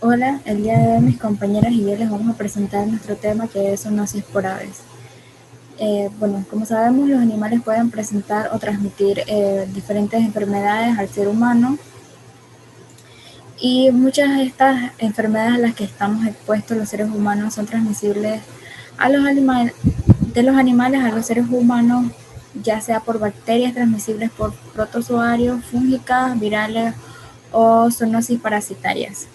Hola, el día de hoy mis compañeras y yo les vamos a presentar nuestro tema que es zoonosis por aves. Como sabemos, los animales pueden presentar o transmitir diferentes enfermedades al ser humano y muchas de estas enfermedades a las que estamos expuestos los seres humanos son transmisibles a los de los animales a los seres humanos, ya sea por bacterias transmisibles por protozoarios, fúngicas, virales o zoonosis parasitarias.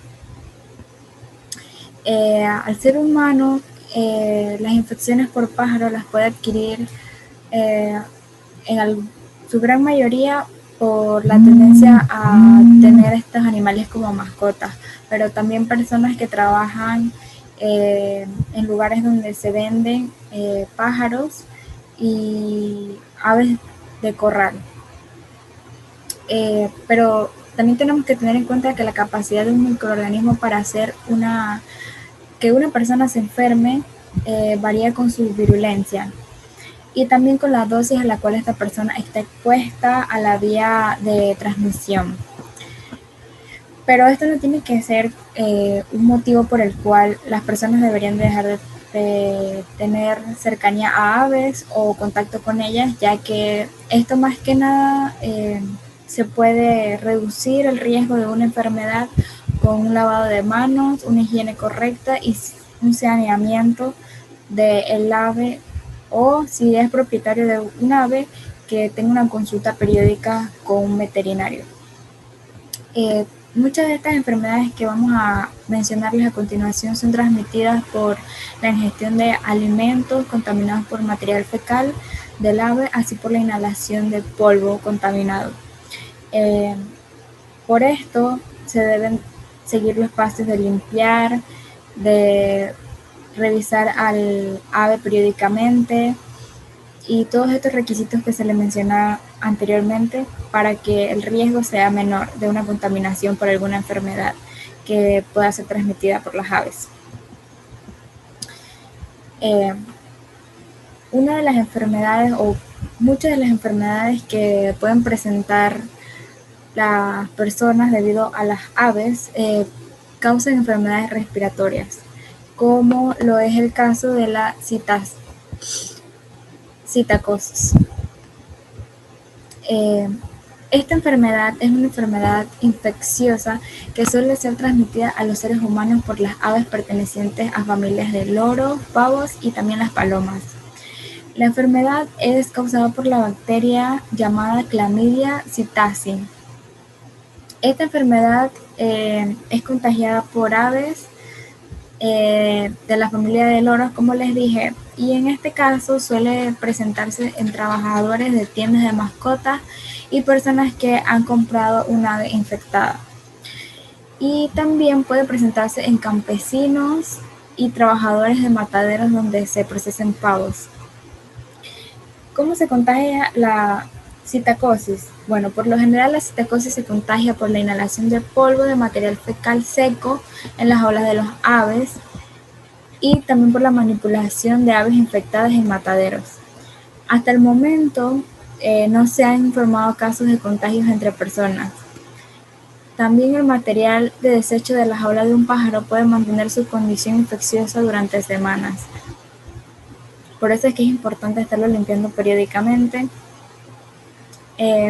Al ser humano, las infecciones por pájaro las puede adquirir eh, su gran mayoría por la tendencia a tener estos animales como mascotas, pero también personas que trabajan en lugares donde se venden pájaros y aves de corral. Pero también tenemos que tener en cuenta que la capacidad de un microorganismo para hacer que una persona se enferme varía con su virulencia y también con la dosis a la cual esta persona está expuesta a la vía de transmisión. Pero esto no tiene que ser un motivo por el cual las personas deberían dejar de tener cercanía a aves o contacto con ellas, ya que esto más que nada se puede reducir el riesgo de una enfermedad con un lavado de manos, una higiene correcta y un saneamiento del ave, o si es propietario de un ave, que tenga una consulta periódica con un veterinario. Muchas de estas enfermedades que vamos a mencionarles a continuación son transmitidas por la ingestión de alimentos contaminados por material fecal del ave, así por la inhalación de polvo contaminado. Por esto se deben seguir los pasos de limpiar, de revisar al ave periódicamente y todos estos requisitos que se le menciona anteriormente para que el riesgo sea menor de una contaminación por alguna enfermedad que pueda ser transmitida por las aves. Una de las enfermedades o muchas de las enfermedades que pueden presentar las personas debido a las aves causan enfermedades respiratorias, como lo es el caso de la citacosis. Esta enfermedad es una enfermedad infecciosa que suele ser transmitida a los seres humanos por las aves pertenecientes a familias de loros, pavos y también las palomas. La enfermedad es causada por la bacteria llamada Chlamydia psittaci. Esta enfermedad es contagiada por aves de la familia de loros, como les dije, y en este caso suele presentarse en trabajadores de tiendas de mascotas y personas que han comprado un ave infectada. Y también puede presentarse en campesinos y trabajadores de mataderos donde se procesen pavos. ¿Cómo se contagia la citacosis? Bueno, por lo general la citacosis se contagia por la inhalación de polvo de material fecal seco en las aulas de los aves y también por la manipulación de aves infectadas en mataderos. Hasta el momento no se han informado casos de contagios entre personas. También el material de desecho de la jaula de un pájaro puede mantener su condición infecciosa durante semanas. Por eso es que es importante estarlo limpiando periódicamente.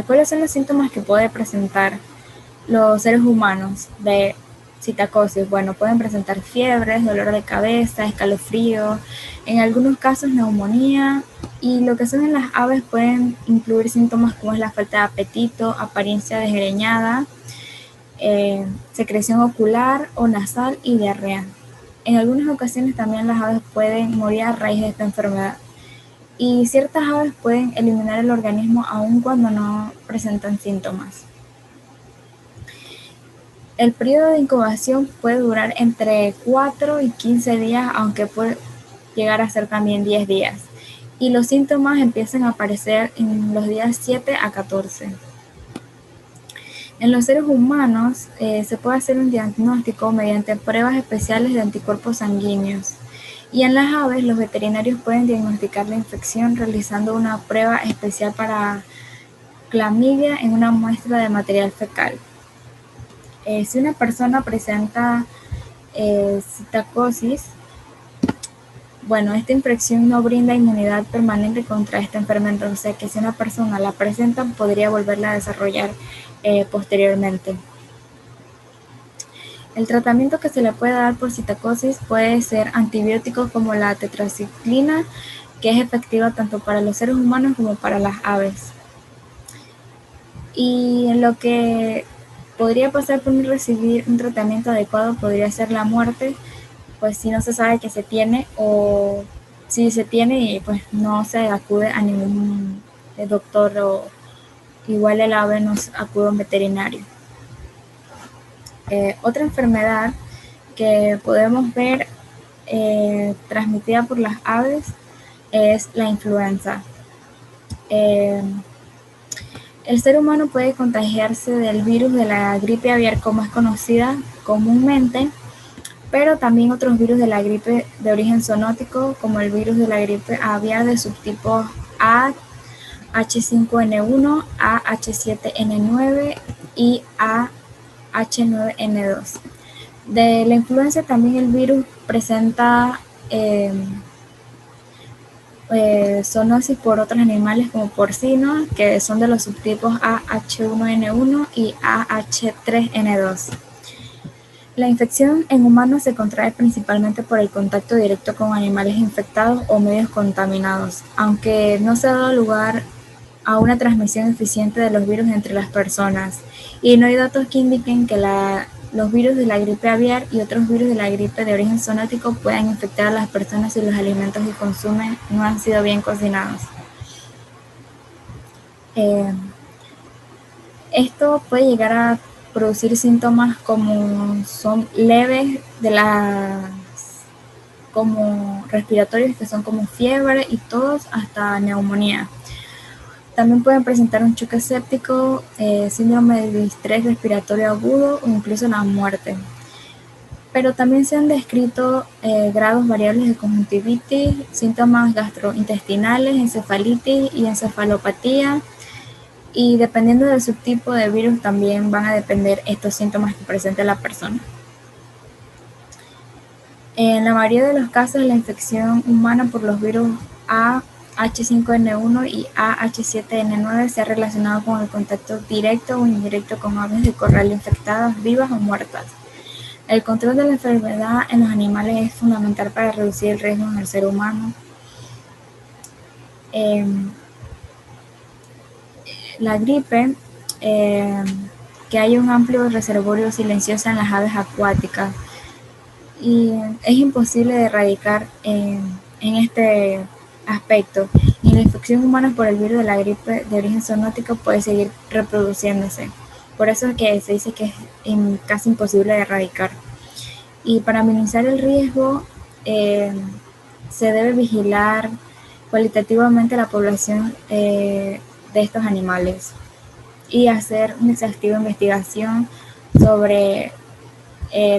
¿Cuáles son los síntomas que puede presentar los seres humanos de citacosis? Bueno, pueden presentar fiebres, dolor de cabeza, escalofrío, en algunos casos neumonía, y lo que son en las aves pueden incluir síntomas como es la falta de apetito, apariencia desgreñada, secreción ocular o nasal y diarrea. En algunas ocasiones también las aves pueden morir a raíz de esta enfermedad. Y ciertas aves pueden eliminar el organismo aun cuando no presentan síntomas. El periodo de incubación puede durar entre 4 y 15 días, aunque puede llegar a ser también 10 días. Y los síntomas empiezan a aparecer en los días 7 a 14. En los seres humanos se puede hacer un diagnóstico mediante pruebas especiales de anticuerpos sanguíneos. Y en las aves, los veterinarios pueden diagnosticar la infección realizando una prueba especial para clamidia en una muestra de material fecal. Si una persona presenta Citacosis. Bueno, esta infección no brinda inmunidad permanente contra esta enfermedad, o sea que si una persona la presenta podría volverla a desarrollar posteriormente. El tratamiento que se le puede dar por citacosis puede ser antibióticos como la tetraciclina, que es efectiva tanto para los seres humanos como para las aves. Y en lo que podría pasar por no recibir un tratamiento adecuado podría ser la muerte, pues si no se sabe que se tiene, o si se tiene y pues no se acude a ningún doctor, o igual el ave no acude a un veterinario. Otra enfermedad que podemos ver transmitida por las aves es la influenza. El ser humano puede contagiarse del virus de la gripe aviar, como es conocida comúnmente, pero también otros virus de la gripe de origen zoonótico, como el virus de la gripe aviar de subtipos A, H5N1, AH7N9 y AH9N2. De la influenza también el virus presenta zoonosis por otros animales como porcinos, que son de los subtipos AH1N1 y AH3N2. La infección en humanos se contrae principalmente por el contacto directo con animales infectados o medios contaminados, aunque no se ha dado lugar a una transmisión eficiente de los virus entre las personas, y no hay datos que indiquen que los virus de la gripe aviar y otros virus de la gripe de origen zoonótico puedan infectar a las personas si los alimentos que consumen no han sido bien cocinados. Esto puede llegar a producir síntomas como son leves como respiratorios, que son como fiebre y tos, hasta neumonía. También pueden presentar un choque séptico, síndrome de distrés respiratorio agudo o incluso la muerte. Pero también se han descrito grados variables de conjuntivitis, síntomas gastrointestinales, encefalitis y encefalopatía. Y dependiendo del subtipo de virus también van a depender estos síntomas que presente la persona. En la mayoría de los casos, la infección humana por los virus H5N1 y AH7N9 se ha relacionado con el contacto directo o indirecto con aves de corral infectadas, vivas o muertas. El control de la enfermedad en los animales es fundamental para reducir el riesgo en el ser humano. La gripe, que hay un amplio reservorio silencioso en las aves acuáticas, y es imposible de erradicar en este aspecto, y la infección humana por el virus de la gripe de origen zoonótico puede seguir reproduciéndose. Por eso es que se dice que es casi imposible de erradicar. Y para minimizar el riesgo, se debe vigilar cualitativamente la población de estos animales y hacer una exhaustiva investigación sobre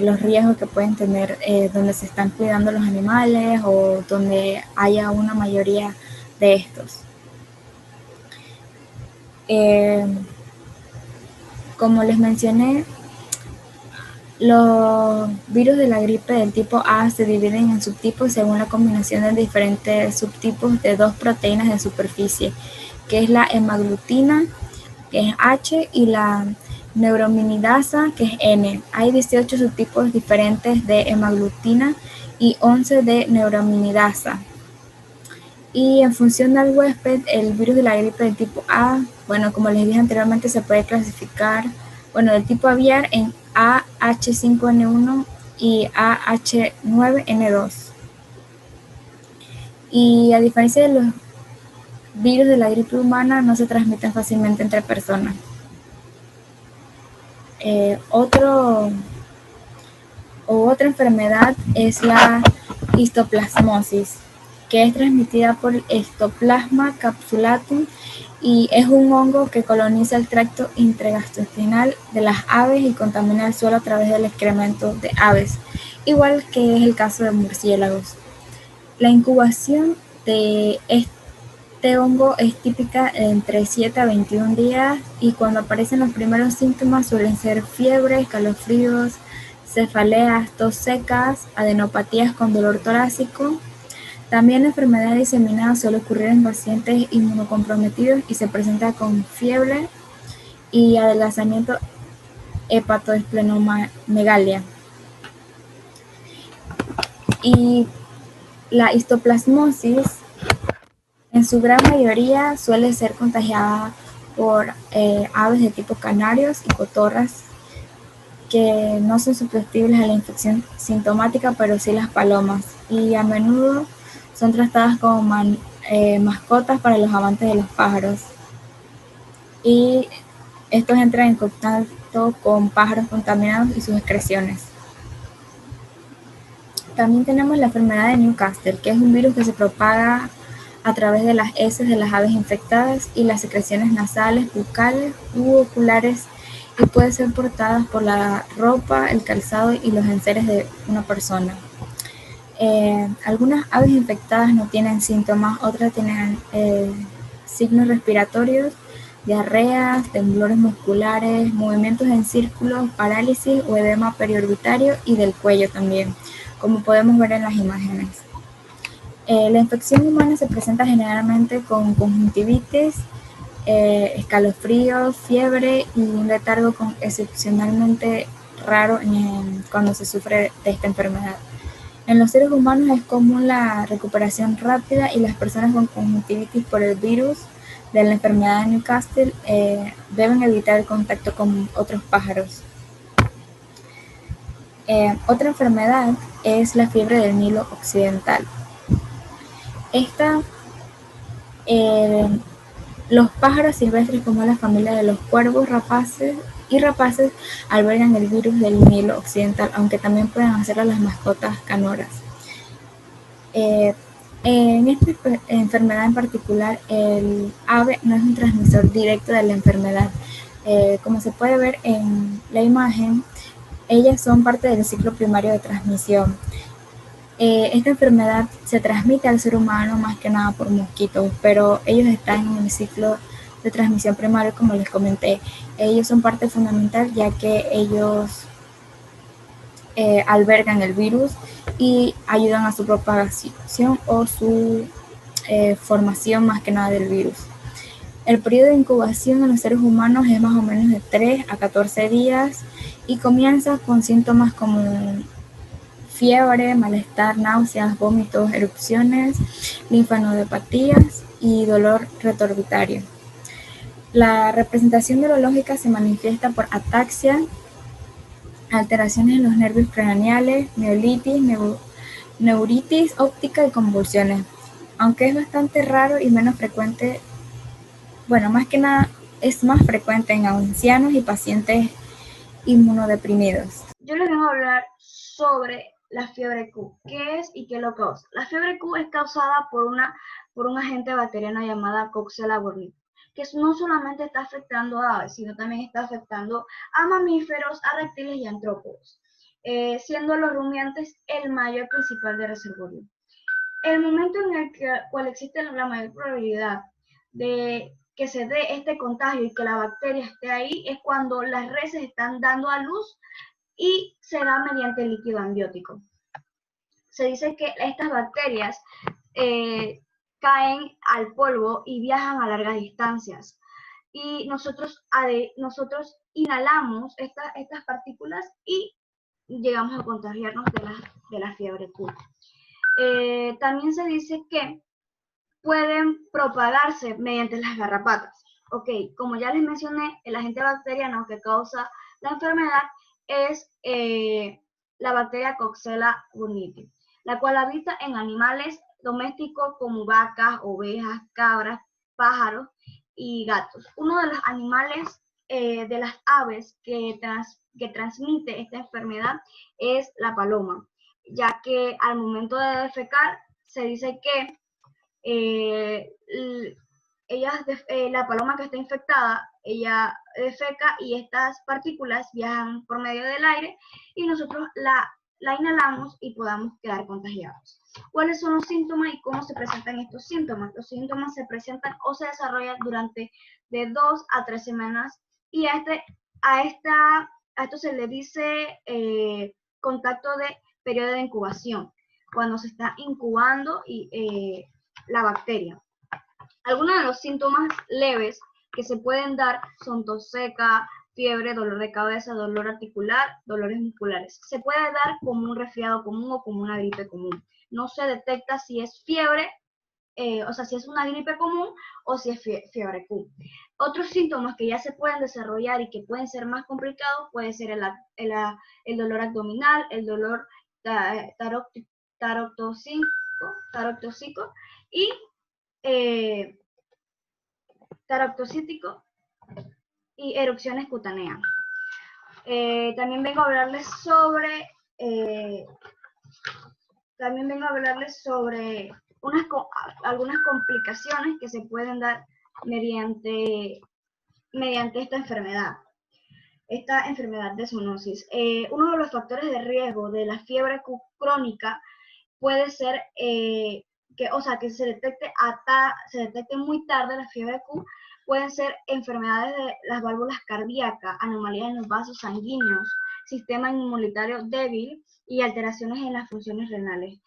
los riesgos que pueden tener donde se están cuidando los animales o donde haya una mayoría de estos. Como les mencioné, los virus de la gripe del tipo A se dividen en subtipos según la combinación de diferentes subtipos de dos proteínas de superficie, que es la hemaglutina, que es H, y la neuraminidasa, que es N. Hay 18 subtipos diferentes de hemaglutina y 11 de neuraminidasa. Y en función del huésped, el virus de la gripe del tipo A, bueno, como les dije anteriormente, se puede clasificar, bueno, del tipo aviar en AH5N1 y AH9N2. Y a diferencia de los virus de la gripe humana, no se transmiten fácilmente entre personas. Otra enfermedad es la histoplasmosis, que es transmitida por Histoplasma capsulatum y es un hongo que coloniza el tracto intragastrointestinal de las aves y contamina el suelo a través del excremento de aves, igual que es el caso de murciélagos. La incubación de este hongo es típica entre 7 a 21 días, y cuando aparecen los primeros síntomas suelen ser fiebre, escalofríos, cefaleas, tos secas, adenopatías con dolor torácico. También la enfermedad diseminada suele ocurrir en pacientes inmunocomprometidos y se presenta con fiebre y adelgazamiento hepatoesplenomegalia. Y la histoplasmosis, en su gran mayoría, suele ser contagiada por aves de tipo canarios y cotorras, que no son susceptibles a la infección sintomática, pero sí las palomas, y a menudo son tratadas como mascotas para los amantes de los pájaros. Y estos entran en contacto con pájaros contaminados y sus excreciones. También tenemos la enfermedad de Newcastle, que es un virus que se propaga a través de las heces de las aves infectadas y las secreciones nasales, bucales u oculares, y puede ser portada por la ropa, el calzado y los enseres de una persona. Algunas aves infectadas no tienen síntomas, otras tienen signos respiratorios, diarreas, temblores musculares, movimientos en círculos, parálisis o edema periorbitario y del cuello también, como podemos ver en las imágenes. La infección humana se presenta generalmente con conjuntivitis, escalofríos, fiebre y un letargo excepcionalmente raro cuando se sufre de esta enfermedad. En los seres humanos es común la recuperación rápida y las personas con conjuntivitis por el virus de la enfermedad de Newcastle deben evitar el contacto con otros pájaros. Otra enfermedad es la fiebre del Nilo occidental. Los pájaros silvestres, como la familia de los cuervos rapaces albergan el virus del Nilo occidental, aunque también pueden hacerlo las mascotas canoras. En esta enfermedad en particular, el ave no es un transmisor directo de la enfermedad. Como se puede ver en la imagen, ellas son parte del ciclo primario de transmisión. Esta enfermedad se transmite al ser humano más que nada por mosquitos, pero ellos están en el ciclo de transmisión primario, como les comenté. Ellos son parte fundamental, ya que ellos albergan el virus y ayudan a su propagación o su formación más que nada del virus. El periodo de incubación en los seres humanos es más o menos de 3 a 14 días y comienza con síntomas como fiebre, malestar, náuseas, vómitos, erupciones, linfanodepatías y dolor retrorbitario. La representación neurológica se manifiesta por ataxia, alteraciones en los nervios craneales, mielitis, neuritis óptica y convulsiones. Aunque es bastante raro y menos frecuente, bueno, más que nada es más frecuente en ancianos y pacientes inmunodeprimidos. Yo les vengo a hablar sobre la fiebre Q. ¿Qué es y qué lo causa? La fiebre Q es causada por un agente bacteriano llamada Coxiella burnetii, que no solamente está afectando a aves, sino también está afectando a mamíferos, a reptiles y a antrópodos, siendo los rumiantes el mayor principal de reservorio. El momento en el cual existe la mayor probabilidad de que se dé este contagio y que la bacteria esté ahí es cuando las reses están dando a luz y se da mediante el líquido amniótico. Se dice que estas bacterias caen al polvo y viajan a largas distancias. Y nosotros inhalamos estas partículas y llegamos a contagiarnos de la fiebre Q. También se dice que pueden propagarse mediante las garrapatas. Ok, como ya les mencioné, el agente bacteriano que causa la enfermedad es la bacteria Coxiella burnetii, la cual habita en animales domésticos como vacas, ovejas, cabras, pájaros y gatos. Uno de los animales de las aves que transmite esta enfermedad es la paloma, ya que al momento de defecar se dice que la paloma que está infectada, ella defeca y estas partículas viajan por medio del aire y nosotros la inhalamos y podamos quedar contagiados. ¿Cuáles son los síntomas y cómo se presentan estos síntomas? Los síntomas se presentan o se desarrollan durante de 2 a 3 semanas y a esto se le dice contacto de periodo de incubación, cuando se está incubando la bacteria. Algunos de los síntomas leves que se pueden dar son tos seca, fiebre, dolor de cabeza, dolor articular, dolores musculares. Se puede dar como un resfriado común o como una gripe común. No se detecta si es fiebre, o sea, si es una gripe común o si es fiebre Q. Otros síntomas que ya se pueden desarrollar y que pueden ser más complicados puede ser el dolor abdominal, el dolor tarotóxico y taroxítico y erupciones cutáneas. También vengo a hablarles sobre algunas complicaciones que se pueden dar mediante esta enfermedad de zoonosis. Uno de los factores de riesgo de la fiebre crónica puede ser que se detecte muy tarde la fiebre Q. Pueden ser enfermedades de las válvulas cardíacas, anomalías en los vasos sanguíneos, sistema inmunitario débil y alteraciones en las funciones renales.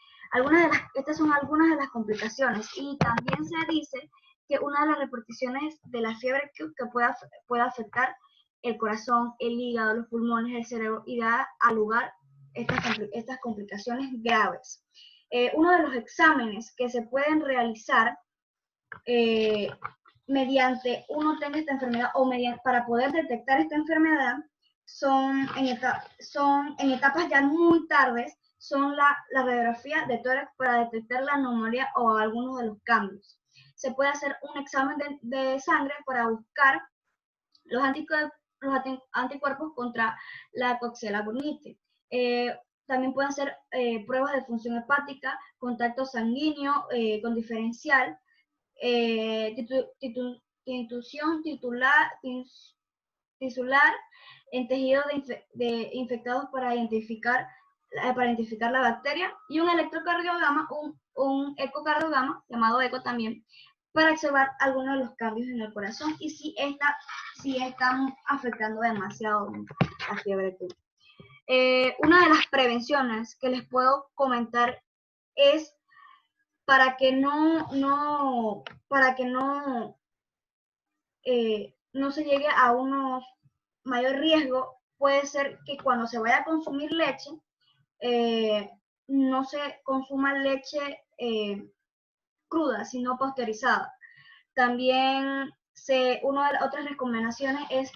Estas son algunas de las complicaciones, y también se dice que una de las repercusiones de la fiebre Q que puede afectar el corazón, el hígado, los pulmones, el cerebro, y da a lugar estas complicaciones graves. Uno de los exámenes que se pueden realizar mediante uno tenga esta enfermedad o para poder detectar esta enfermedad son en etapas ya muy tardes, son la radiografía de tórax para detectar la anomalía o algunos de los cambios. Se puede hacer un examen de sangre para buscar los anticuerpos contra la Coxiella bonite. También pueden ser pruebas de función hepática, contacto sanguíneo con diferencial, institución tisular en tejidos infectados para identificar la bacteria, y un electrocardiograma, un ecocardiograma, llamado eco también, para observar algunos de los cambios en el corazón y si están afectando demasiado la fiebre Q. Una de las prevenciones que les puedo comentar es para que no se llegue a unos mayor riesgo. Puede ser que cuando se vaya a consumir leche, no se consuma leche cruda, sino pasteurizada. También una de las otras recomendaciones es,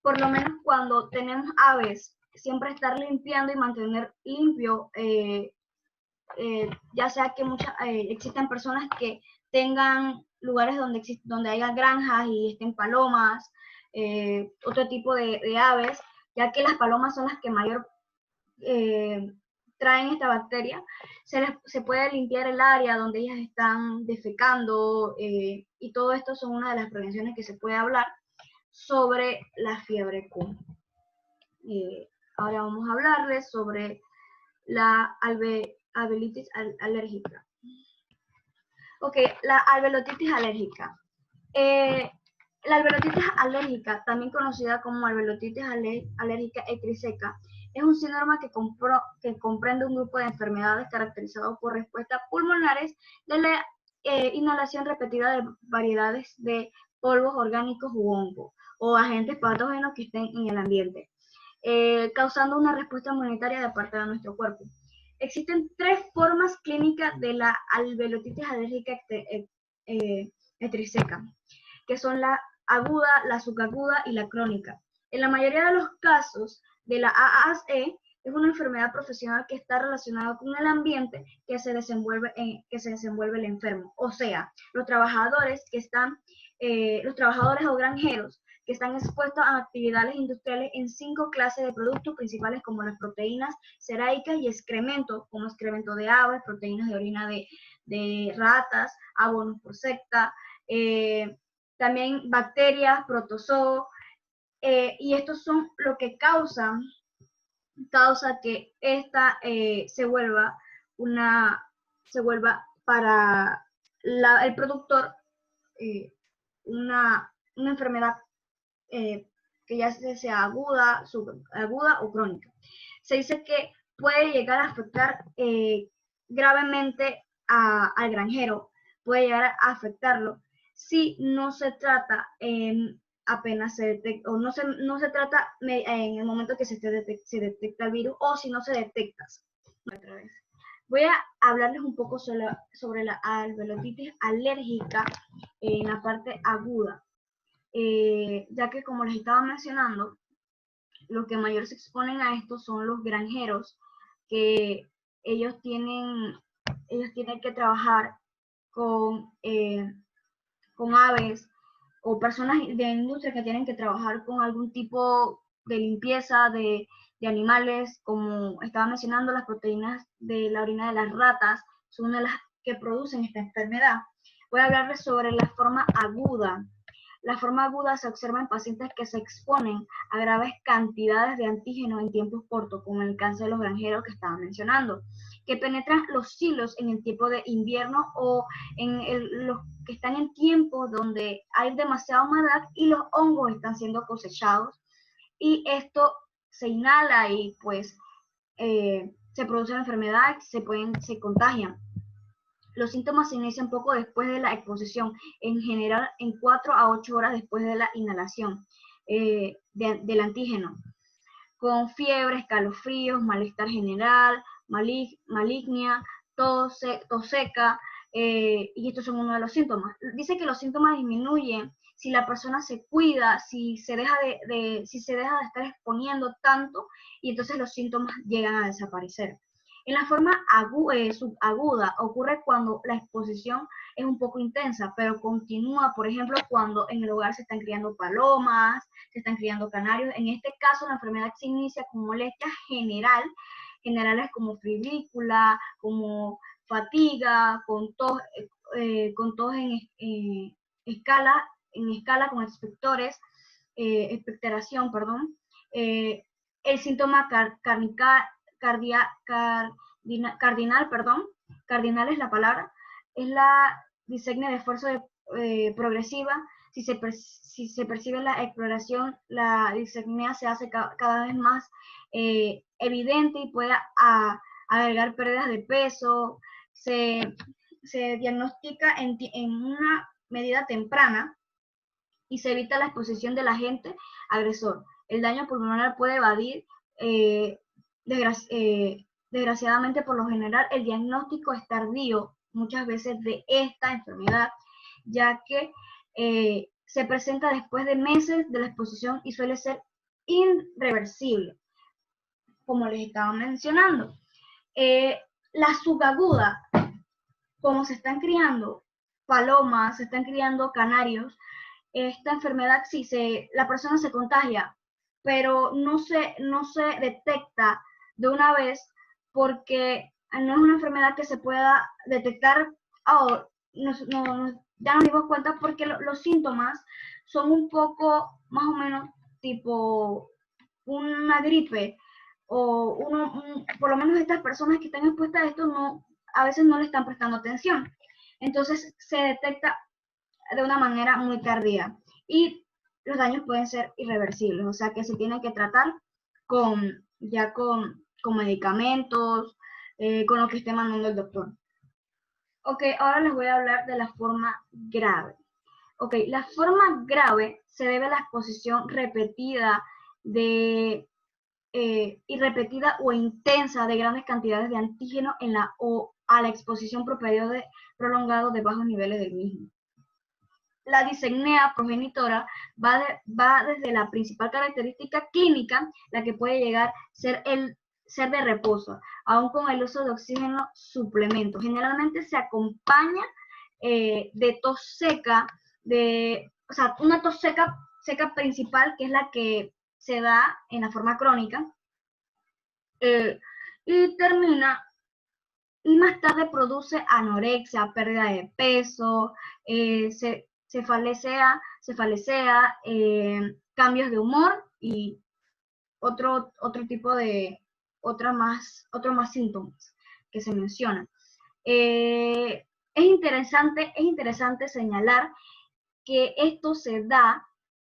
por lo menos cuando tenemos aves, siempre estar limpiando y mantener limpio, ya sea que existen personas que tengan lugares donde haya granjas y estén palomas, otro tipo de aves, ya que las palomas son las que mayor traen esta bacteria. Se puede limpiar el área donde ellas están defecando, y todo esto son una de las prevenciones que se puede hablar sobre la fiebre Q. Ahora vamos a hablarles sobre la alveolitis alérgica. Ok, la alveolitis alérgica. La alveolitis alérgica, también conocida como alveolitis alérgica estriseca, es un síndrome que comprende un grupo de enfermedades caracterizadas por respuestas pulmonares de la inhalación repetida de variedades de polvos orgánicos u hongos o agentes patógenos que estén en el ambiente, causando una respuesta inmunitaria de parte de nuestro cuerpo. Existen 3 formas clínicas de la alveolitis alérgica estriseca, que son la aguda, la subaguda y la crónica. En la mayoría de los casos de la AASE es una enfermedad profesional que está relacionada con el ambiente que se desenvuelve el enfermo. O sea, los trabajadores o granjeros que están expuestos a actividades industriales en 5 clases de productos principales, como las proteínas ceráicas y excrementos, como excremento de aves, proteínas de orina de ratas, abonos por secta, también bacterias, protozoos, y estos son lo que causa que esta se vuelva para el productor una enfermedad que ya sea aguda, subaguda o crónica. Se dice que puede llegar a afectar gravemente al granjero, puede llegar a afectarlo si no se trata apenas se detecta, o no se trata en el momento que se detecta el virus, o si no se detecta. Otra vez. Voy a hablarles un poco sobre la alveolatitis alérgica en la parte aguda, ya que como les estaba mencionando, los que mayor se exponen a esto son los granjeros, que ellos tienen que trabajar con aves o personas de industria que tienen que trabajar con algún tipo de limpieza de animales, como estaba mencionando, las proteínas de la orina de las ratas son una de las que producen esta enfermedad. Voy a hablarles sobre la forma aguda. La forma aguda se observa en pacientes que se exponen a graves cantidades de antígenos en tiempos cortos, como en el caso de los granjeros que estaba mencionando, que penetran los silos en el tiempo de invierno o en los que están en tiempos donde hay demasiada humedad y los hongos están siendo cosechados, y esto se inhala y pues se produce la enfermedad, se contagian. Los síntomas se inician poco después de la exposición, en general en 4 a 8 horas después de la inhalación del antígeno, con fiebre, escalofríos, malestar general, malignia, tos seca, y estos son uno de los síntomas. Dice que los síntomas disminuyen si la persona se cuida, si se deja de estar exponiendo tanto, y entonces los síntomas llegan a desaparecer. En la forma subaguda ocurre cuando la exposición es un poco intensa, pero continúa, por ejemplo, cuando en el hogar se están criando palomas, se están criando canarios. En este caso, la enfermedad se inicia con molestias generales como fibrícula, como fatiga, con tos en escala con expectoración, perdón. El síntoma cardinal es la palabra, es la disecnia de esfuerzo progresiva. Si se percibe la exploración, la disecnia se hace cada vez más evidente y puede agregar pérdidas de peso. Se diagnostica en una medida temprana y se evita la exposición del agente agresor. El daño pulmonar puede evadir. Desgraciadamente, por lo general, el diagnóstico es tardío muchas veces de esta enfermedad, ya que se presenta después de meses de la exposición y suele ser irreversible, como les estaba mencionando. La subaguda, como se están criando palomas, se están criando canarios, esta enfermedad, sí, la persona se contagia, pero no se detecta de una vez, porque no es una enfermedad que se pueda detectar. Ya nos dimos cuenta porque los síntomas son un poco más o menos tipo una gripe, o por lo menos estas personas que están expuestas a esto a veces no le están prestando atención. Entonces se detecta de una manera muy tardía y los daños pueden ser irreversibles, o sea que se tienen que tratar con medicamentos, con lo que esté mandando el doctor. Ok, ahora les voy a hablar de la forma grave. Ok, la forma grave se debe a la exposición repetida y repetida o intensa de grandes cantidades de antígeno o a la exposición por periodo prolongado de bajos niveles del mismo. La disecnia progenitora va desde la principal característica clínica, la que puede llegar a ser de reposo, aún con el uso de oxígeno suplemento. Generalmente se acompaña de tos seca, o sea, una tos seca principal, que es la que se da en la forma crónica, y termina, y más tarde produce anorexia, pérdida de peso, cefalea, cambios de humor y otro tipo de, otros más síntomas que se mencionan. Es interesante señalar que esto se da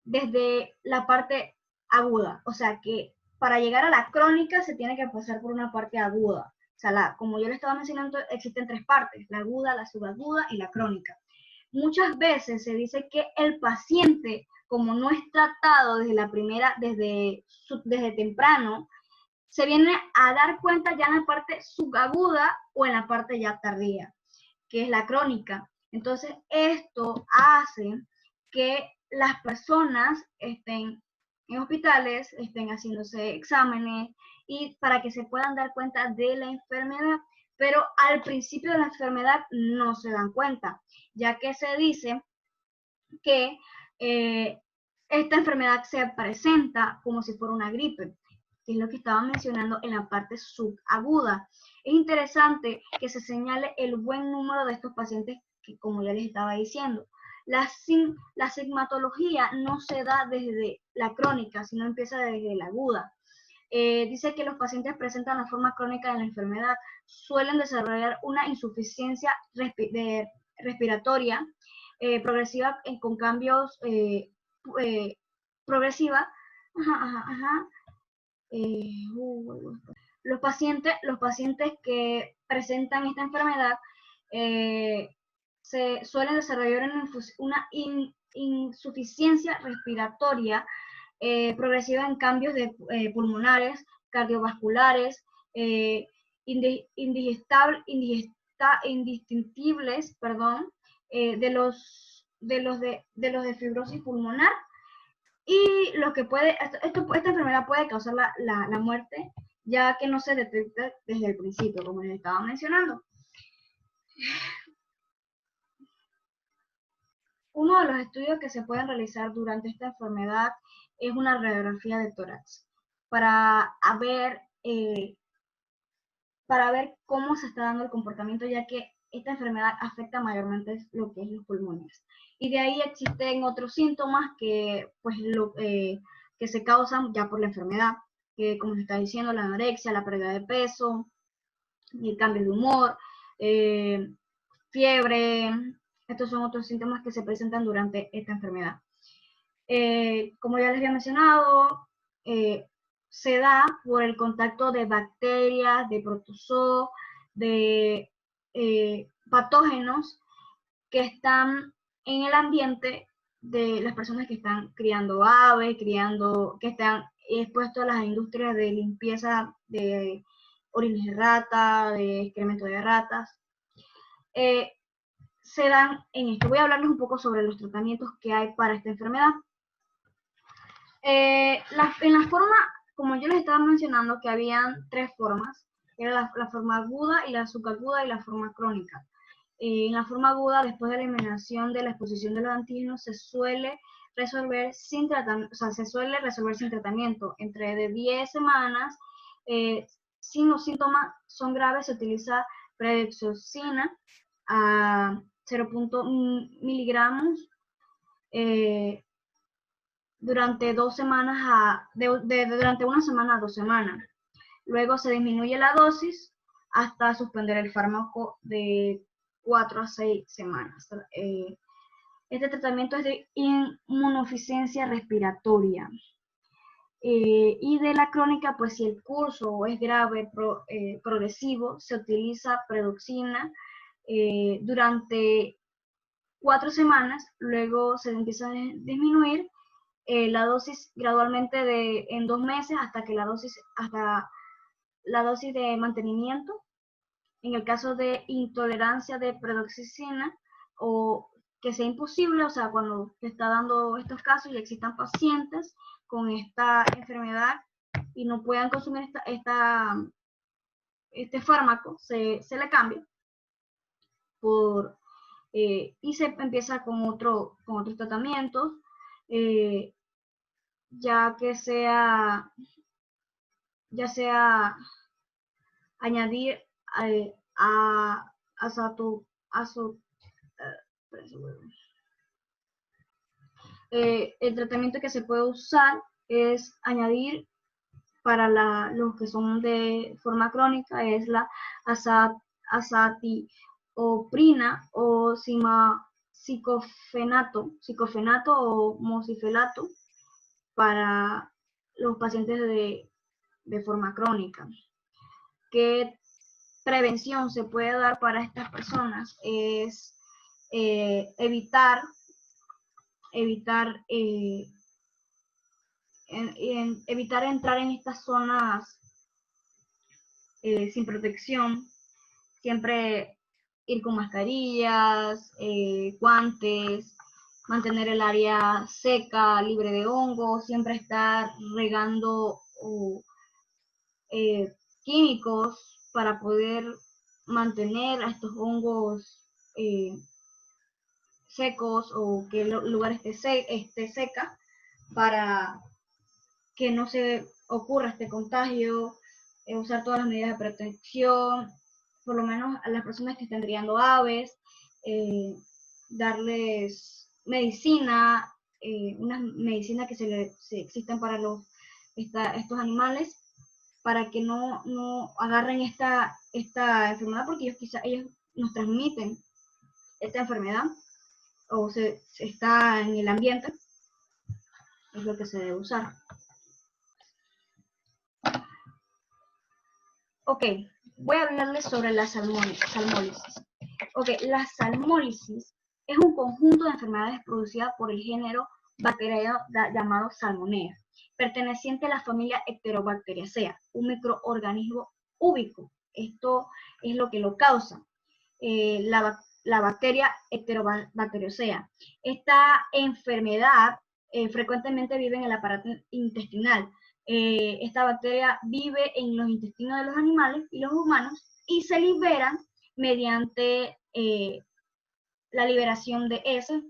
desde la parte aguda. O sea que para llegar a la crónica se tiene que pasar por una parte aguda. O sea, como yo le estaba mencionando, existen tres partes: la aguda, la subaguda y la crónica. Muchas veces se dice que el paciente, como no es tratado desde temprano, se viene a dar cuenta ya en la parte subaguda o en la parte ya tardía, que es la crónica. Entonces, esto hace que las personas estén en hospitales, estén haciéndose exámenes y para que se puedan dar cuenta de la enfermedad. Pero al principio de la enfermedad no se dan cuenta, ya que se dice que esta enfermedad se presenta como si fuera una gripe, que es lo que estaba mencionando en la parte subaguda. Es interesante que se señale el buen número de estos pacientes que, como ya les estaba diciendo, la sintomatología no se da desde la crónica, sino empieza desde la aguda. Dice que los pacientes presentan la forma crónica de la enfermedad, suelen desarrollar una insuficiencia respiratoria progresiva con cambios progresiva. Los pacientes que presentan esta enfermedad se suelen desarrollar una insuficiencia respiratoria progresiva en cambios pulmonares, cardiovasculares, indistintibles, perdón, de los de fibrosis pulmonar, y lo que esta enfermedad puede causar la muerte, ya que no se detecta desde el principio, como les estaba mencionando. Uno de los estudios que se pueden realizar durante esta enfermedad es una radiografía de tórax para ver cómo se está dando el comportamiento, ya que esta enfermedad afecta mayormente lo que es los pulmones. Y de ahí existen otros síntomas que, pues, que se causan ya por la enfermedad, que como se está diciendo, la anorexia, la pérdida de peso, el cambio de humor, fiebre. Estos son otros síntomas que se presentan durante esta enfermedad. Como ya les había mencionado, se da por el contacto de bacterias, de protozoos, de patógenos que están en el ambiente de las personas que están criando aves, que están expuestos a las industrias de limpieza de orines de rata, de excremento de ratas. Se dan en esto. Voy a hablarles un poco sobre los tratamientos que hay para esta enfermedad. En la forma, como yo les estaba mencionando, que habían tres formas: era la forma aguda y la subaguda y la forma crónica. En la forma aguda, después de la eliminación de la exposición de los antígenos, se suele resolver sin tratamiento, entre de 10 semanas. Si los síntomas son graves, se utiliza predexosina a 0.0 miligramos durante 2 semanas durante una semana a 2 semanas. Luego se disminuye la dosis hasta suspender el fármaco de 4 a 6 semanas. Este tratamiento es de inmunodeficiencia respiratoria. Y de la crónica, pues si el curso es grave, progresivo, se utiliza predoxina durante 4 semanas, luego se empieza a disminuir la dosis gradualmente en 2 meses hasta la dosis de mantenimiento. En el caso de intolerancia de predoxicina o que sea imposible, o sea, cuando se está dando estos casos y existan pacientes con esta enfermedad y no puedan consumir este fármaco, se le cambia y se empieza con otros tratamientos, ya sea añadir el tratamiento que se puede usar es añadir para los que son de forma crónica, es la azatioprina o cicofenato o mosifelato para los pacientes de forma crónica. ¿Qué prevención se puede dar para estas personas? Es evitar entrar en estas zonas sin protección, siempre ir con mascarillas, guantes, mantener el área seca, libre de hongos, siempre estar regando químicos para poder mantener a estos hongos secos, o que el lugar esté seca, para que no se ocurra este contagio. Usar todas las medidas de protección, por lo menos a las personas que estén criando aves, darles medicina, unas medicinas que se existen para estos animales, para que no agarren esta enfermedad, porque ellos nos transmiten esta enfermedad, o se está en el ambiente. Es lo que se debe usar. Ok, voy a hablarles sobre la salmólisis. Ok, la salmólisis es un conjunto de enfermedades producidas por el género bacteriano llamado Salmonella, perteneciente a la familia Enterobacteriaceae, un microorganismo úbico. Esto es lo que lo causa, la bacteria Enterobacteriaceae. Esta enfermedad frecuentemente vive en el aparato intestinal. Esta bacteria vive en los intestinos de los animales y los humanos, y se libera mediante la liberación de heces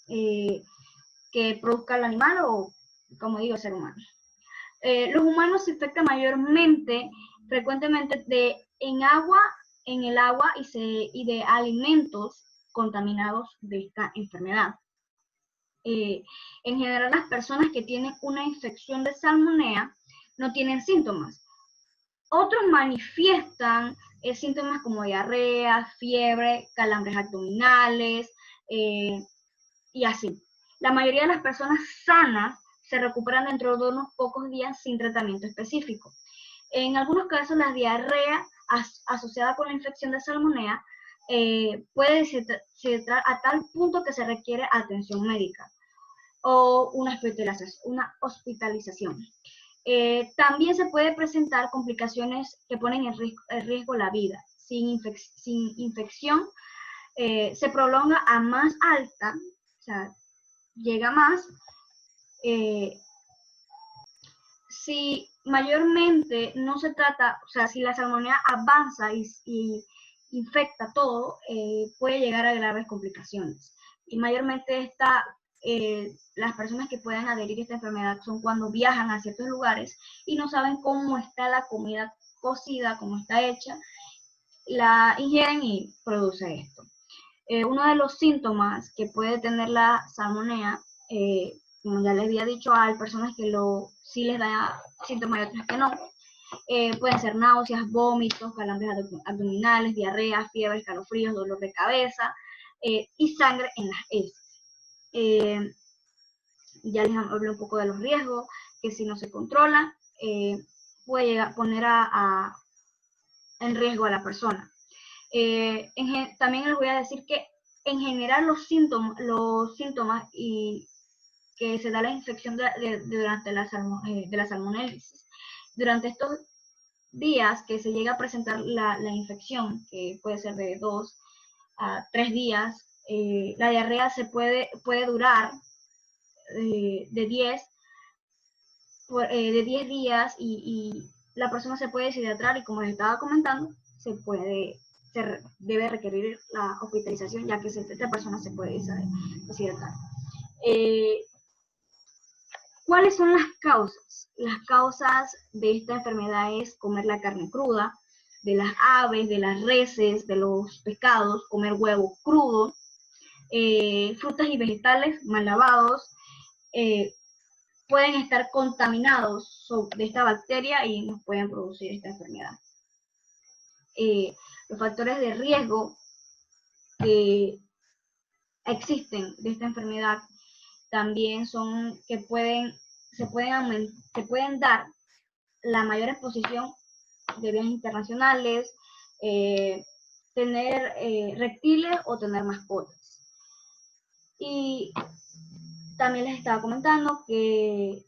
que produzca el animal, o, como digo, el ser humano. Los humanos se infectan frecuentemente en el agua y de alimentos contaminados de esta enfermedad. En general, las personas que tienen una infección de salmonella no tienen síntomas. Otros manifiestan síntomas como diarrea, fiebre, calambres abdominales, y así. La mayoría de las personas sanas se recuperan dentro de unos pocos días sin tratamiento específico. En algunos casos, la diarrea asociada con la infección de salmonella puede ser a tal punto que se requiere atención médica o una hospitalización. También se puede presentar complicaciones que ponen en riesgo la vida. Sin infección, se prolonga a más alta, o sea, llega más. Si mayormente no se trata, o sea, si la salmonella avanza y infecta todo, puede llegar a graves complicaciones. Y mayormente las personas que pueden adherir a esta enfermedad son cuando viajan a ciertos lugares y no saben cómo está la comida cocida, cómo está hecha, la ingieren y produce esto. Uno de los síntomas que puede tener la salmonella, como ya les había dicho, hay personas que sí les da síntomas y otras que no. Pueden ser náuseas, vómitos, calambres abdominales, diarrea, fiebre, escalofríos, dolor de cabeza y sangre en las heces. Ya les hablé un poco de los riesgos, que si no se controla, puede llegar a poner en riesgo a la persona. También les voy a decir que en general los síntomas y que se da la infección durante la salmonelosis, durante estos días que se llega a presentar la infección, que puede ser de 2 a 3 días, la diarrea puede durar de 10 días, y la persona se puede deshidratar, y como les estaba comentando, se debe requerir la hospitalización, ya que esta persona se puede deshidratar. ¿Cuáles son las causas? Las causas de esta enfermedad es comer la carne cruda, de las aves, de las reses, de los pescados, comer huevo crudo, frutas y vegetales mal lavados, pueden estar contaminados de esta bacteria y nos pueden producir esta enfermedad. Los factores de riesgo que existen de esta enfermedad también son que pueden se pueden dar la mayor exposición de viajes internacionales, tener reptiles o tener mascotas. Y también les estaba comentando que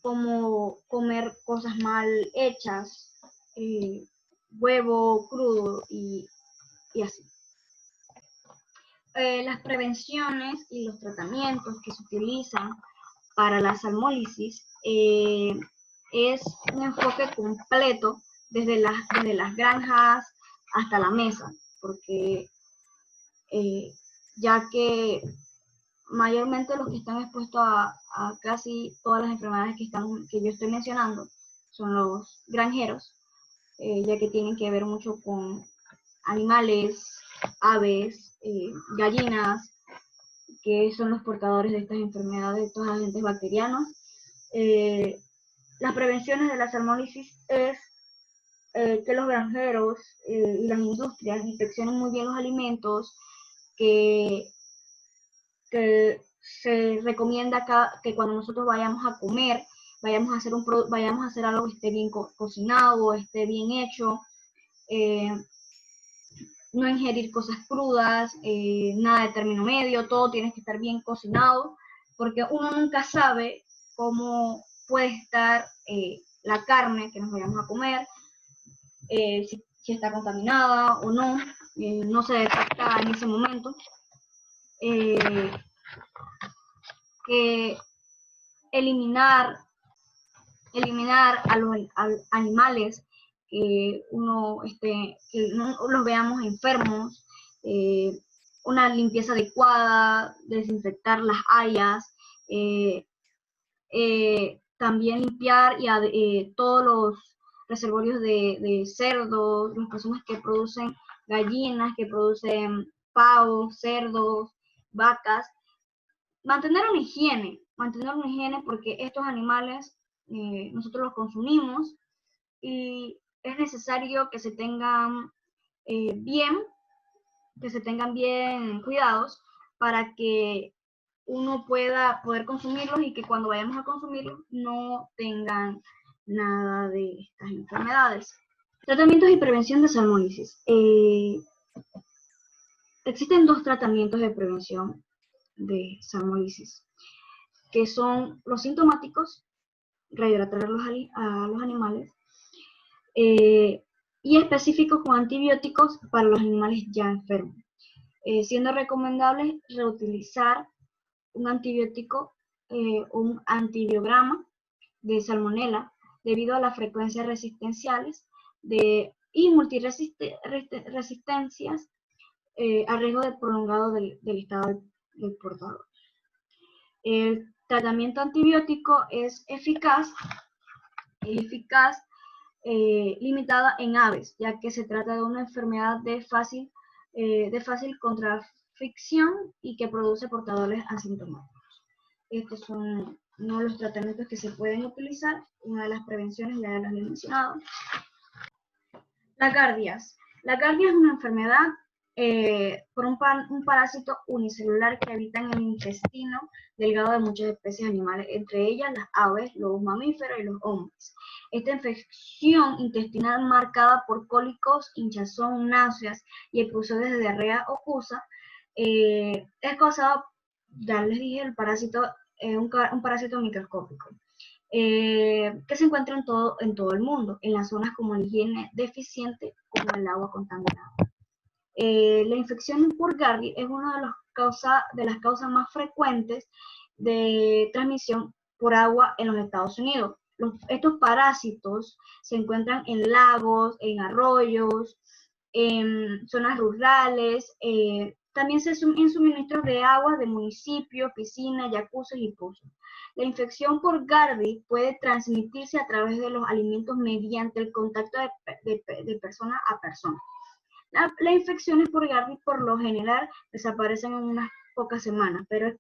como comer cosas mal hechas, huevo crudo y así. Las prevenciones y los tratamientos que se utilizan para la salmólisis es un enfoque completo desde las granjas hasta la mesa, porque ya que mayormente los que están expuestos a casi todas las enfermedades que yo estoy mencionando son los granjeros, ya que tienen que ver mucho con animales, aves, gallinas, que son los portadores de estas enfermedades, de estos agentes bacterianos. Las prevenciones de la salmólisis es que los granjeros y las industrias inspeccionen muy bien los alimentos, que se recomienda que cuando nosotros vayamos a comer, vayamos a hacer algo que esté bien cocinado, esté bien hecho, no ingerir cosas crudas, nada de término medio, todo tiene que estar bien cocinado, porque uno nunca sabe cómo puede estar la carne que nos vayamos a comer, si está contaminada o no, no se detecta en ese momento. Que eliminar a los animales que que no los veamos enfermos, una limpieza adecuada, desinfectar las hayas, también limpiar todos los reservorios de cerdos, las personas que producen gallinas, que producen pavos, cerdos, vacas, mantener una higiene porque estos animales nosotros los consumimos y es necesario que se tengan bien cuidados para que uno pueda poder consumirlos y que cuando vayamos a consumirlos no tengan nada de estas enfermedades. Tratamientos y prevención de salmólisis. Existen dos tratamientos de prevención de salmólisis, que son los sintomáticos, rehidratar a los animales, y específicos con antibióticos para los animales ya enfermos, siendo recomendable reutilizar un antibiótico o un antibiograma de salmonela debido a las frecuencias resistenciales y multiresistencias a riesgo de prolongado del estado del portador. El tratamiento antibiótico es eficaz limitada en aves, ya que se trata de una enfermedad de fácil contracción y que produce portadores asintomáticos. Estos son uno de los tratamientos que se pueden utilizar. Una de las prevenciones ya las he mencionado. La cardias. La cardia es una enfermedad por un parásito unicelular que habita en el intestino delgado de muchas especies animales, entre ellas las aves, los mamíferos y los hombres. Esta infección intestinal marcada por cólicos, hinchazón, náuseas y episodios de diarrea ocusa es causada, ya les dije, el parásito, un parásito microscópico. Que se encuentra en todo el mundo, en las zonas como la higiene deficiente, como el agua contaminada. La infección por Gardi es una de las causas más frecuentes de transmisión por agua en los Estados Unidos. Estos parásitos se encuentran en lagos, en arroyos, en zonas rurales, también en suministros de agua de municipios, piscinas, jacuzzis y pozos. La infección por Gardi puede transmitirse a través de los alimentos mediante el contacto de persona a persona. Las infecciones por Gardi por lo general desaparecen en unas pocas semanas, pero es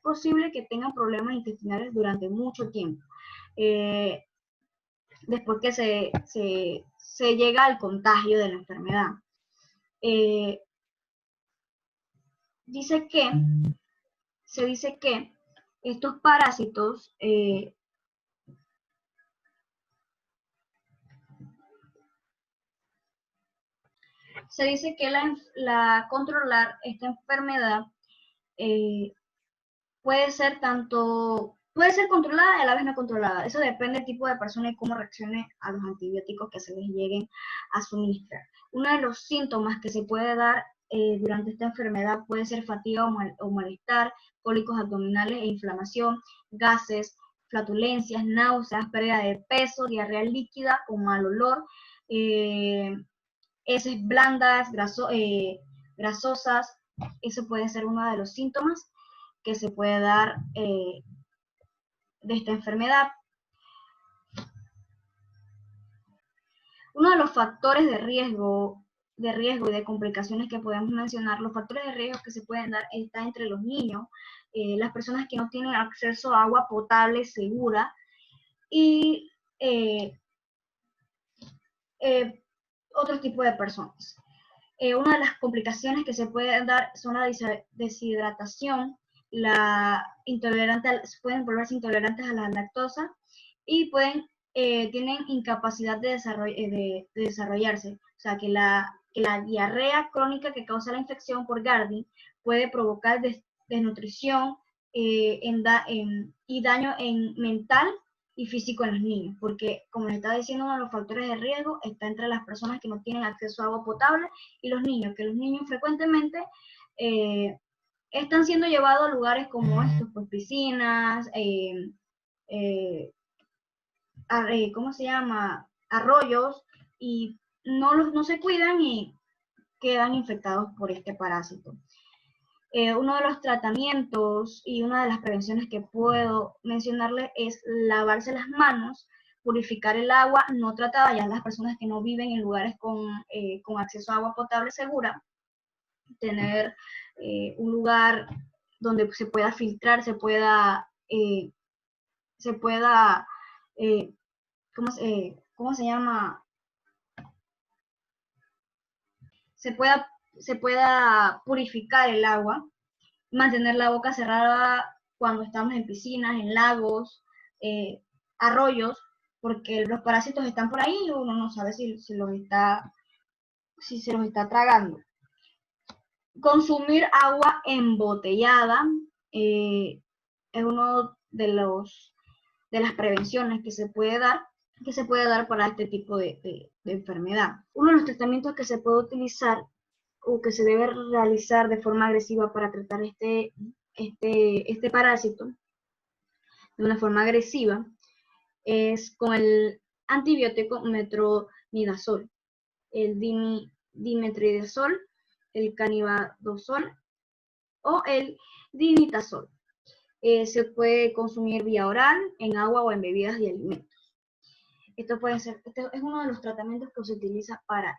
posible que tengan problemas intestinales durante mucho tiempo. Después que se llega al contagio de la enfermedad. Se dice que Estos parásitos se dice que controlar esta enfermedad puede ser controlada y a la vez no controlada. Eso depende del tipo de persona y cómo reaccione a los antibióticos que se les lleguen a suministrar. Uno de los síntomas que se puede dar durante esta enfermedad puede ser fatiga o malestar, cólicos abdominales e inflamación, gases, flatulencias, náuseas, pérdida de peso, diarrea líquida o mal olor, heces blandas, grasosas. Eso puede ser uno de los síntomas que se puede dar de esta enfermedad. Uno de los factores de riesgo y de complicaciones que podemos mencionar, los factores de riesgo que se pueden dar está entre los niños, las personas que no tienen acceso a agua potable segura y otros tipos de personas. Una de las complicaciones que se pueden dar son la deshidratación, pueden volverse intolerantes a la lactosa y tienen incapacidad de desarrollarse. O sea, que la diarrea crónica que causa la infección por Gardner puede provocar desnutrición y daño mental y físico en los niños, porque como les estaba diciendo, uno de los factores de riesgo está entre las personas que no tienen acceso a agua potable y los niños, que los niños frecuentemente están siendo llevados a lugares como estos, pues piscinas, ¿cómo se llama? Arroyos, y no se cuidan y quedan infectados por este parásito. Uno de los tratamientos y una de las prevenciones que puedo mencionarles es lavarse las manos, purificar el agua no tratada, ya las personas que no viven en lugares con acceso a agua potable segura, tener un lugar donde se pueda filtrar, se pueda ¿cómo se llama? Se pueda purificar el agua, mantener la boca cerrada cuando estamos en piscinas, en lagos, arroyos, porque los parásitos están por ahí y uno no sabe si se los está tragando. Consumir agua embotellada es uno de las prevenciones que se puede dar para este tipo de enfermedad. Uno de los tratamientos que se puede utilizar o que se debe realizar de forma agresiva para tratar este parásito de una forma agresiva es con el antibiótico metronidazol, el dimetrodazol, el canibadazol o el dimetazol. Se puede consumir vía oral, en agua o en bebidas y alimentos. Este es uno de los tratamientos que se utiliza para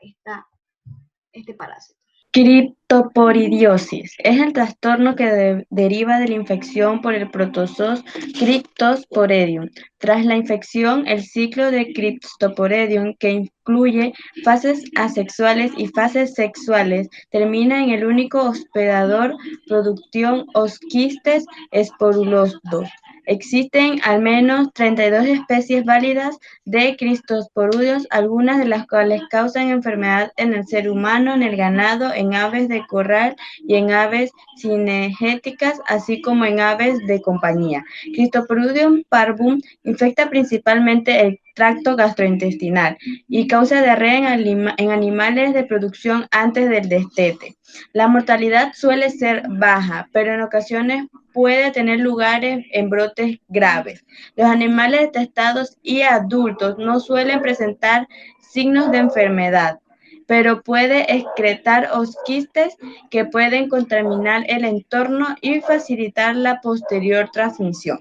este parásito. Criptosporidiosis es el trastorno que deriva de la infección por el protozoos Cryptosporidium. Tras la infección, el ciclo de Cryptosporidium, que incluye fases asexuales y fases sexuales, termina en el único hospedador producción quistes esporulosdos. Existen al menos 32 especies válidas de Cryptosporidium, algunas de las cuales causan enfermedad en el ser humano, en el ganado, en aves de corral y en aves cinegéticas, así como en aves de compañía. Cryptosporidium parvum infecta principalmente el tracto gastrointestinal y causa diarrea en animales de producción antes del destete. La mortalidad suele ser baja, pero en ocasiones puede tener lugar en brotes graves. Los animales testados y adultos no suelen presentar signos de enfermedad, pero puede excretar quistes que pueden contaminar el entorno y facilitar la posterior transmisión.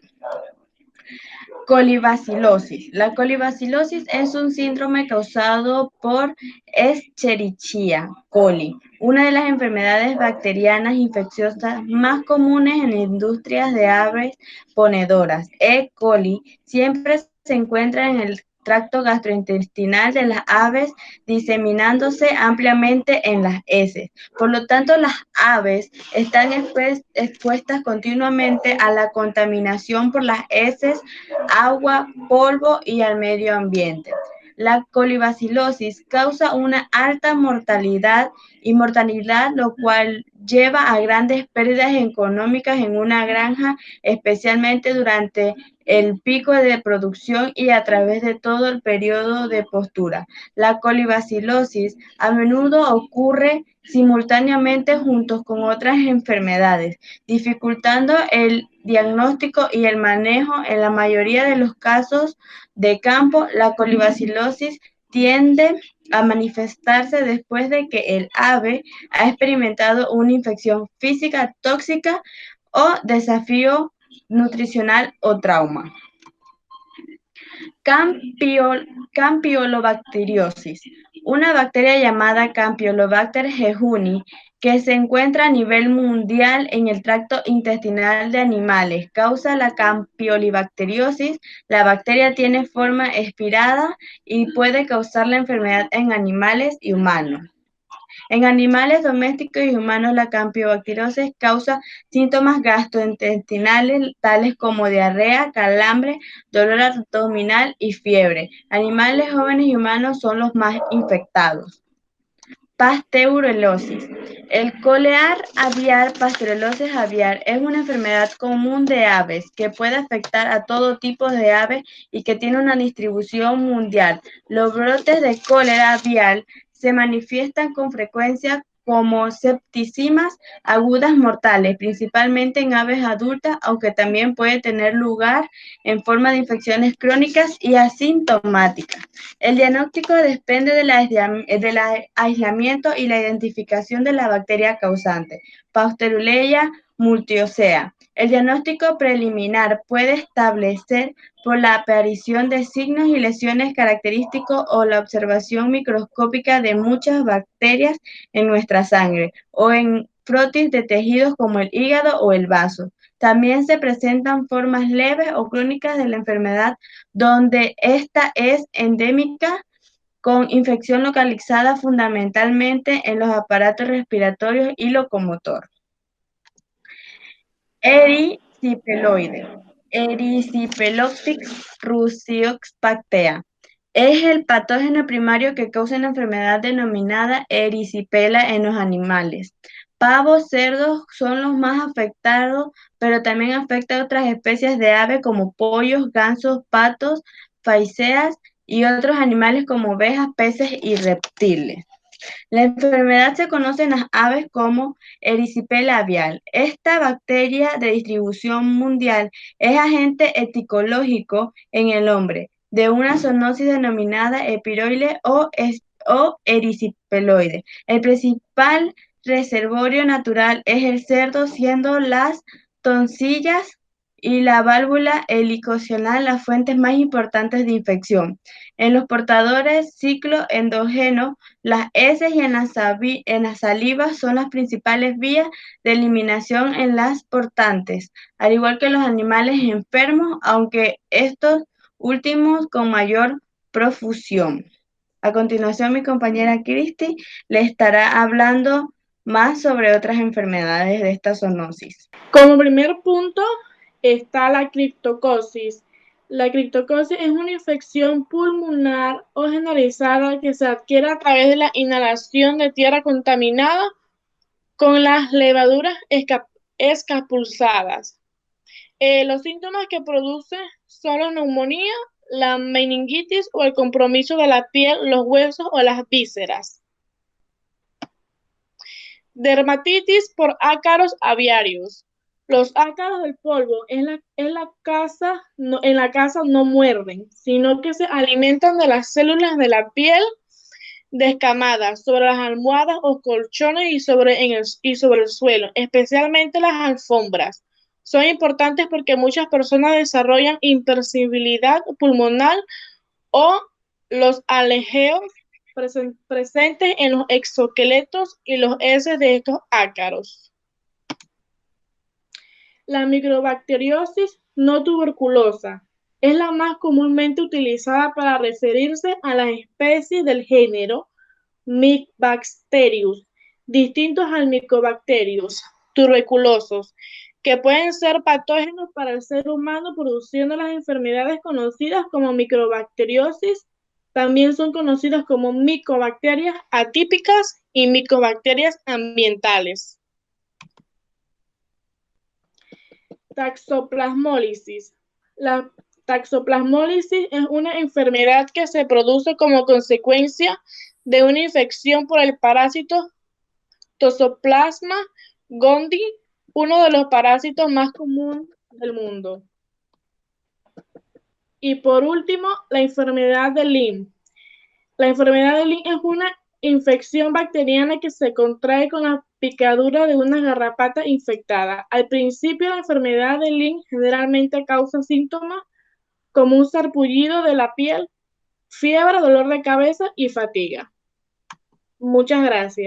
Colibacilosis. La colibacilosis es un síndrome causado por Escherichia coli, una de las enfermedades bacterianas infecciosas más comunes en industrias de aves ponedoras. E. coli siempre se encuentra en el tracto gastrointestinal de las aves, diseminándose ampliamente en las heces. Por lo tanto, las aves están expuestas continuamente a la contaminación por las heces, agua, polvo y al medio ambiente. La colibacilosis causa una alta mortalidad y mortalidad, lo cual lleva a grandes pérdidas económicas en una granja, especialmente durante el pico de producción y a través de todo el periodo de postura. La colibacilosis a menudo ocurre simultáneamente junto con otras enfermedades, dificultando el diagnóstico y el manejo. En la mayoría de los casos de campo, la colibacilosis tiende a manifestarse después de que el ave ha experimentado una infección física tóxica o desafío nutricional o trauma. Campiolobacteriosis. Una bacteria llamada Campylobacter jejuni que se encuentra a nivel mundial en el tracto intestinal de animales, causa la campiolibacteriosis. La bacteria tiene forma espirada y puede causar la enfermedad en animales y humanos. En animales domésticos y humanos, la campylobacteriosis causa síntomas gastrointestinales tales como diarrea, calambre, dolor abdominal y fiebre. Animales jóvenes y humanos son los más infectados. Pasteurosis. El colear aviar, Pasteurosis aviar, es una enfermedad común de aves que puede afectar a todo tipo de aves y que tiene una distribución mundial. Los brotes de cólera aviar se manifiestan con frecuencia como septicemias agudas mortales, principalmente en aves adultas, aunque también puede tener lugar en forma de infecciones crónicas y asintomáticas. El diagnóstico depende del aislamiento y la identificación de la bacteria causante, Pasteurella multiocea. El diagnóstico preliminar puede establecer por la aparición de signos y lesiones característicos o la observación microscópica de muchas bacterias en nuestra sangre o en frotis de tejidos como el hígado o el vaso. También se presentan formas leves o crónicas de la enfermedad donde esta es endémica, con infección localizada fundamentalmente en los aparatos respiratorios y locomotor. Ericipeloide. Erysipelophthis russioxpactea. Es el patógeno primario que causa una enfermedad denominada erisipela en los animales. Pavos, cerdos son los más afectados, pero también afecta a otras especies de aves como pollos, gansos, patos, faiceas y otros animales como ovejas, peces y reptiles. La enfermedad se conoce en las aves como erisipela aviar. Esta bacteria de distribución mundial es agente etiológico en el hombre de una zoonosis denominada epiroide o erisipeloide. El principal reservorio natural es el cerdo, siendo las tonsillas y la válvula helicoidal las fuentes más importantes de infección. En los portadores ciclo endógeno, las heces y en la saliva son las principales vías de eliminación en las portantes, al igual que los animales enfermos, aunque estos últimos con mayor profusión. A continuación, mi compañera Cristi le estará hablando más sobre otras enfermedades de esta zoonosis. Como primer punto está la criptococcus. La criptococcus es una infección pulmonar o generalizada que se adquiere a través de la inhalación de tierra contaminada con las levaduras escapuladas. Los síntomas que produce son la neumonía, la meningitis o el compromiso de la piel, los huesos o las vísceras. Dermatitis por ácaros aviarios. Los ácaros del polvo en la casa no muerden, sino que se alimentan de las células de la piel descamadas sobre las almohadas o colchones y sobre el suelo, especialmente las alfombras. Son importantes porque muchas personas desarrollan hipersensibilidad pulmonar o los alegeos presentes en los exoesqueletos y los heces de estos ácaros. La microbacteriosis no tuberculosa Es la más comúnmente utilizada para referirse a las especies del género Mycobacterius, distintos al Mycobacterius tuberculosos, que pueden ser patógenos para el ser humano produciendo las enfermedades conocidas como micobacteriosis. También son conocidas como micobacterias atípicas y micobacterias ambientales. Taxoplasmólisis. La taxoplasmólisis es una enfermedad que se produce como consecuencia de una infección por el parásito Toxoplasma gondii, uno de los parásitos más comunes del mundo. Y por último, la enfermedad de Lyme. La enfermedad de Lyme es una infección bacteriana que se contrae con la picadura de una garrapata infectada. Al principio, la enfermedad de Lyme generalmente causa síntomas como un sarpullido de la piel, fiebre, dolor de cabeza y fatiga. Muchas gracias.